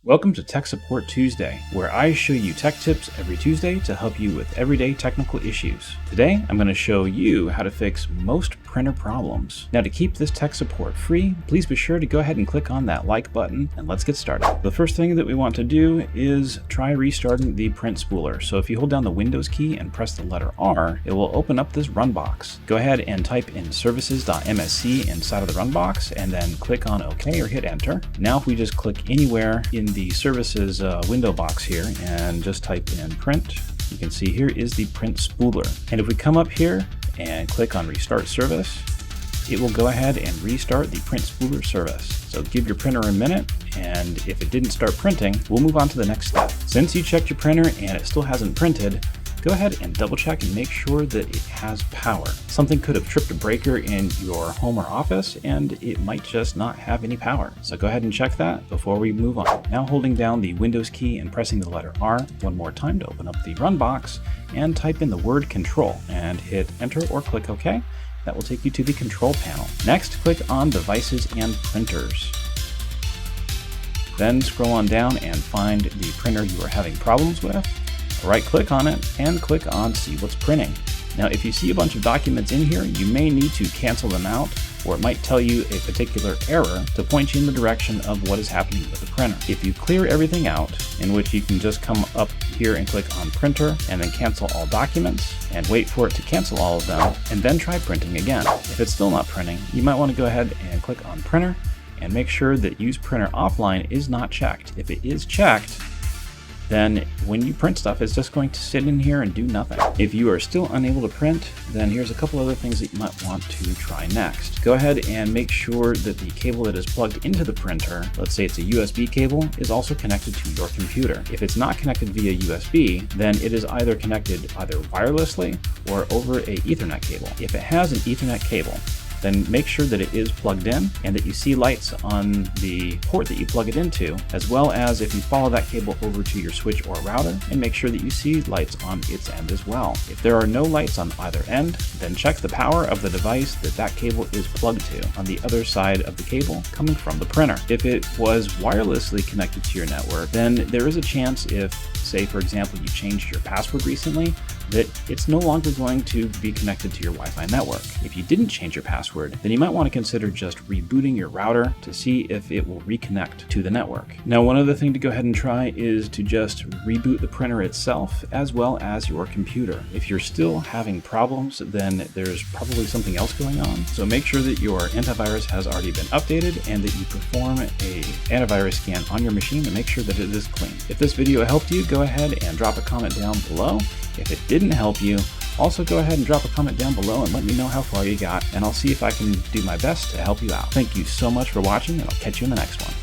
Welcome to Tech Support Tuesday, where I show you tech tips every Tuesday to help you with everyday technical issues. Today, I'm going to show you how to fix most printer problems. Now, to keep this tech support free, please be sure to go ahead and click on that like button, and let's get started. The first thing that we want to do is try restarting the print spooler. So if you hold down the Windows key and press the letter R, it will open up this run box. Go ahead and type in services.msc inside of the run box, and then click on OK or hit Enter. Now, if we just click anywhere in the services window box here and just type in print, you can see here is the print spooler. And if we come up here and click on restart service, it will go ahead and restart the print spooler service. So give your printer a minute, and if it didn't start printing, we'll move on to the next step. Since you checked your printer and it still hasn't printed, go ahead and double check and make sure that it has power. Something could have tripped a breaker in your home or office, and it might just not have any power. So go ahead and check that before we move on. Now, holding down the Windows key and pressing the letter R one more time to open up the run box, and type in the word control and hit Enter or click OK. That will take you to the control panel. Next, click on devices and printers. Then scroll on down and find the printer you are having problems with. Right-click on it and click on See What's Printing. Now, if you see a bunch of documents in here, you may need to cancel them out, or it might tell you a particular error to point you in the direction of what is happening with the printer. If you clear everything out, in which you can just come up here and click on Printer and then cancel all documents and wait for it to cancel all of them, and then try printing again. If it's still not printing, you might want to go ahead and click on Printer and make sure that Use Printer Offline is not checked. If it is checked, then when you print stuff, it's just going to sit in here and do nothing. If you are still unable to print, then here's a couple other things that you might want to try next. Go ahead and make sure that the cable that is plugged into the printer, let's say it's a USB cable, is also connected to your computer. If it's not connected via USB, then it is either connected wirelessly or over a Ethernet cable. If it has an Ethernet cable, then make sure that it is plugged in and that you see lights on the port that you plug it into, as well as if you follow that cable over to your switch or router, and make sure that you see lights on its end as well. If there are no lights on either end, then check the power of the device that cable is plugged to on the other side of the cable coming from the printer. If it was wirelessly connected to your network, then there is a chance, if, say for example, you changed your password recently, that it's no longer going to be connected to your Wi-Fi network. If you didn't change your password, then you might want to consider just rebooting your router to see if it will reconnect to the network. Now, one other thing to go ahead and try is to just reboot the printer itself as well as your computer. If you're still having problems, then there's probably something else going on. So make sure that your antivirus has already been updated and that you perform a antivirus scan on your machine to make sure that it is clean. If this video helped you, go ahead and drop a comment down below. If it didn't help you, also go ahead and drop a comment down below and let me know how far you got, and I'll see if I can do my best to help you out. Thank you so much for watching, and I'll catch you in the next one.